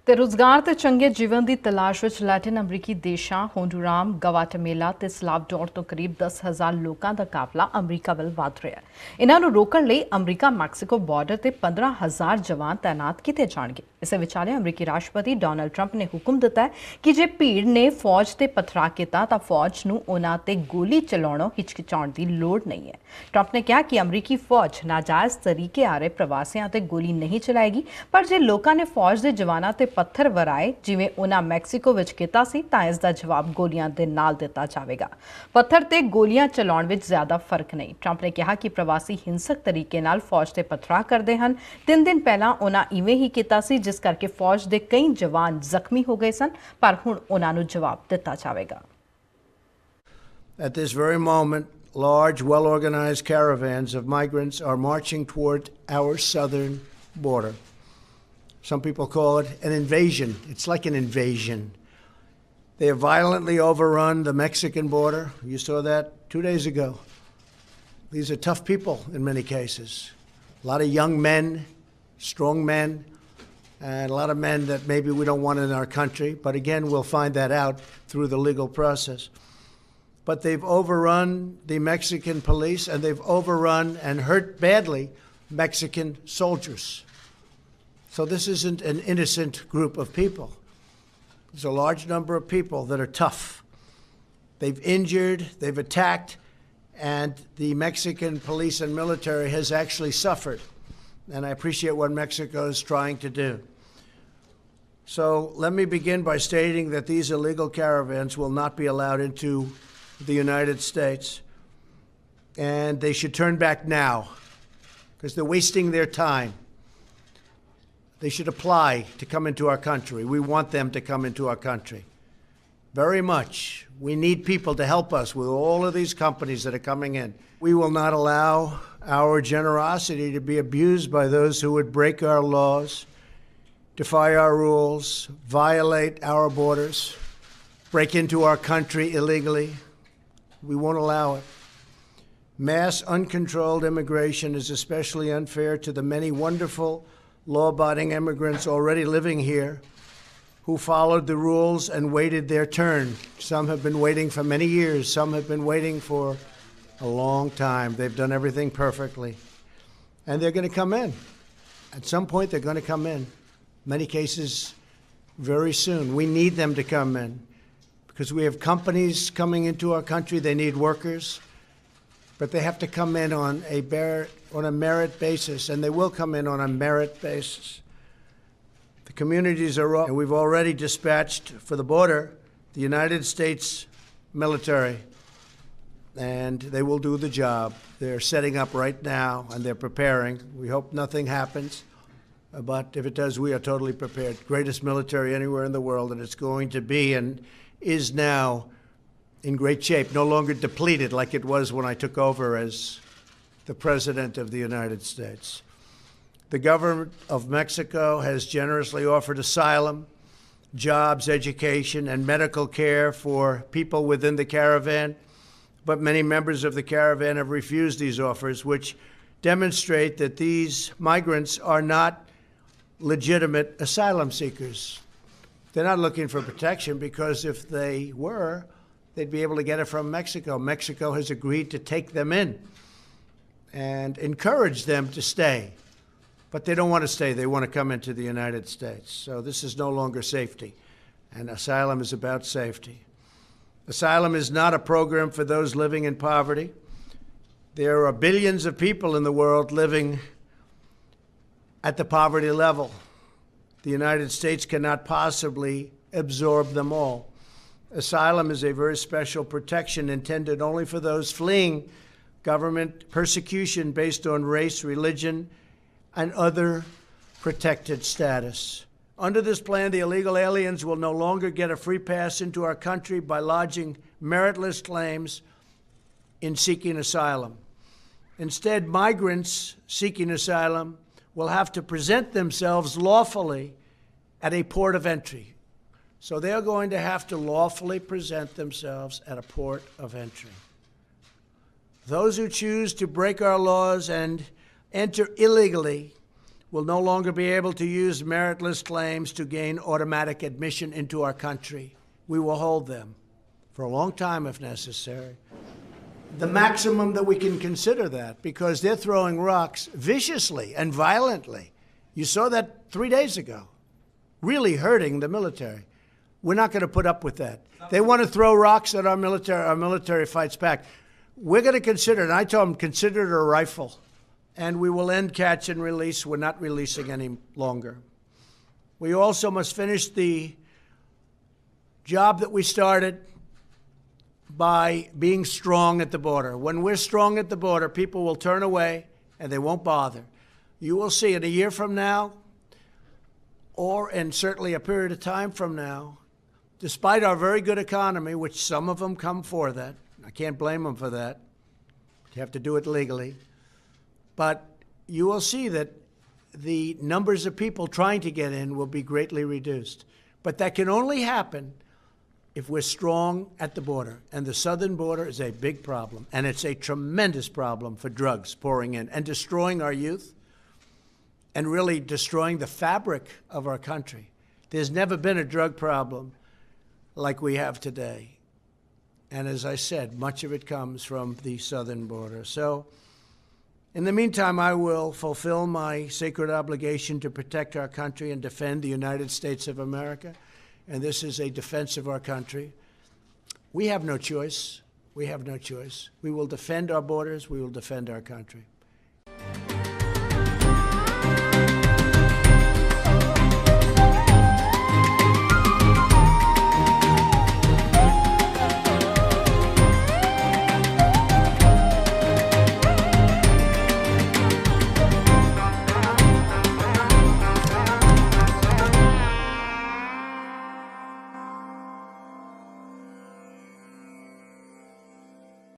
ਤੇ ਰੁਜ਼ਗਾਰ ਤੇ ਚੰਗੇ ਜੀਵਨ ਦੀ ਤਲਾਸ਼ ਵਿੱਚ ਲੈਟਿਨ ਅਮਰੀਕੀ ਦੇਸ਼ਾਂ ਹੋਂਡੂਰਾਮ, ਗਵਾਟੇਮਾਲਾ ਤੇ ਸਲਾਵਡੋਰ ਤੋਂ ਕਰੀਬ 10,000 ਲੋਕਾਂ ਦਾ ਕਾਫਲਾ ਅਮਰੀਕਾ ਵੱਲ ਵਧ ਰਿਹਾ ਹੈ। ਇਹਨਾਂ ਨੂੰ ਰੋਕਣ ਲਈ ਅਮਰੀਕਾ ਮੈਕਸੀਕੋ ਬਾਰਡਰ ਤੇ 15,000 ਜਵਾਨ ਤਾਇਨਾਤ ਕੀਤੇ ਜਾਣਗੇ। ਇਸੇ ਵਿਚਾਲੇ ਅਮਰੀਕੀ ਰਾਸ਼ਟਰਪਤੀ ਡੋਨਾਲਡ ਟਰੰਪ ਨੇ ਹੁਕਮ ਦਿੱਤਾ ਹੈ ਕਿ ਜੇ ਭੀੜ ਨੇ ਫੌਜ ਤੇ ਪਥਰਾ ਕੀਤਾ ਤਾਂ ਫੌਜ ਨੂੰ ਉਹਨਾਂ ਤੇ ਗੋਲੀ ਚਲਾਉਣੋਂ ਹਿਚਕਿਚਾਉਣ ਦੀ ਲੋੜ ਨਹੀਂ ਹੈ। ਟਰੰਪ ਨੇ ਕਿਹਾ ਕਿ ਅਮਰੀਕੀ ਫੌਜ ਨਾਜਾਇਜ਼ ਤਰੀਕੇ ਆ ਰਹੇ ਪ੍ਰਵਾਸੀਆਂ ਤੇ ਗੋਲੀ ਨਹੀਂ ਚਲਾਏਗੀ, ਪਰ ਜੇ ਲੋਕਾਂ ਨੇ ਫੌਜ ਦੇ ਜਵਾਨਾਂ ਤੇ ਪੱਥਰ ਵਰਾਏ ਜਿਵੇਂ ਉਹਨਾਂ ਮੈਕਸੀਕੋ ਵਿੱਚ ਕੀਤਾ ਸੀ ਤਾਂ ਇਸ ਦਾ ਜਵਾਬ ਗੋਲੀਆਂ ਦੇ ਨਾਲ ਦਿੱਤਾ ਜਾਵੇਗਾ। ਪੱਥਰ ਤੇ ਗੋਲੀਆਂ ਚਲਾਉਣ ਵਿੱਚ ਜ਼ਿਆਦਾ ਫਰਕ ਨਹੀਂ। ਟਰੰਪ ਨੇ ਕਿਹਾ ਕਿ ਪ੍ਰਵਾਸੀ ਹਿੰਸਕ ਤਰੀਕੇ ਨਾਲ ਫੌਜ ਤੇ ਪਥਰਾ ਕਰਦੇ ਹਨ। 3 ਦਿਨ ਪਹਿਲਾਂ ਉਹਨਾਂ ਇਵੇਂ ਹੀ ਕੀਤਾ ਸੀ, ਜਿਸ ਕਰਕੇ ਫੌਜ ਦੇ ਕਈ ਜਵਾਨ ਜ਼ਖਮੀ ਹੋ ਗਏ ਸਨ, ਪਰ ਹੁਣ ਉਹਨਾਂ ਨੂੰ ਜਵਾਬ ਦਿੱਤਾ ਜਾਵੇਗਾ। At this very moment, large, well-organized caravans of migrants are marching toward our southern border. Some people call it an invasion. It's like an invasion. They have violently overrun the Mexican border. You saw that 2 days ago. These are tough people in many cases. A lot of young men, strong men, and a lot of men that maybe we don't want in our country. But again, we'll find that out through the legal process. But they've overrun the Mexican police, and they've overrun and hurt badly Mexican soldiers. So this isn't an innocent group of people. There's a large number of people that are tough. They've injured, they've attacked, and the Mexican police and military has actually suffered. And I appreciate what Mexico is trying to do. So let me begin by stating that these illegal caravans will not be allowed into the United States. And they should turn back now, because they're wasting their time. They should apply to come into our country. We want them to come into our country very much. We need people to help us with all of these companies that are coming in. We will not allow our generosity to be abused by those who would break our laws, defy our rules, violate our borders, break into our country illegally. We won't allow it. Mass uncontrolled immigration is especially unfair to the many wonderful law-abiding immigrants already living here who followed the rules and waited their turn. Some have been waiting for many years. Some have been waiting for a long time. They've done everything perfectly. And they're going to come in. At some point, they're going to come in. Many cases very soon. We need them to come in because we have companies coming into our country. They need workers, but they have to come in on a merit basis, and they will come in on a merit basis. The communities are and we've already dispatched for the border the United States military, and they will do the job. They're setting up right now, and they're preparing. We hope nothing happens, but if it does, we are totally prepared. Greatest military anywhere in the world, and it's going to be and is now in great shape, no longer depleted like it was when I took over as the President of the United States. The government of Mexico has generously offered asylum, jobs, education, and medical care for people within the caravan, but many members of the caravan have refused these offers, which demonstrate that these migrants are not legitimate asylum seekers. They're not looking for protection, because if they were, they'd be able to get it from Mexico. Mexico has agreed to take them in and encourage them to stay. But they don't want to stay. They want to come into the United States. So this is no longer safety. And asylum is about safety. Asylum is not a program for those living in poverty. There are billions of people in the world living at the poverty level. The United States cannot possibly absorb them all. Asylum is a very special protection intended only for those fleeing government persecution based on race, religion, and other protected status. Under this plan, the illegal aliens will no longer get a free pass into our country by lodging meritless claims in seeking asylum. Instead, migrants seeking asylum will have to present themselves lawfully at a port of entry. So they're going to have to lawfully present themselves at a port of entry. Those who choose to break our laws and enter illegally will no longer be able to use meritless claims to gain automatic admission into our country. We will hold them for a long time if necessary. The maximum that we can consider that, because they're throwing rocks viciously and violently. You saw that 3 days ago, really hurting the military. We're not going to put up with that. They want to throw rocks at our military fights back. We're going to consider it, and I told them, consider it a rifle, and we will end catch and release. We're not releasing any longer. We also must finish the job that we started by being strong at the border. When we're strong at the border, people will turn away and they won't bother. You will see in a year from now, or in certainly a period of time from now, despite our very good economy, which some of them come for that, I can't blame them for that. You have to do it legally. But you will see that the numbers of people trying to get in will be greatly reduced. But that can only happen if we're strong at the border. And the southern border is a big problem. And it's a tremendous problem for drugs pouring in and destroying our youth and really destroying the fabric of our country. There's never been a drug problem like we have today. And as I said, much of it comes from the southern border. So in the meantime, I will fulfill my sacred obligation to protect our country and defend the United States of America. And this is a defense of our country. We have no choice. We have no choice. We will defend our borders. We will defend our country.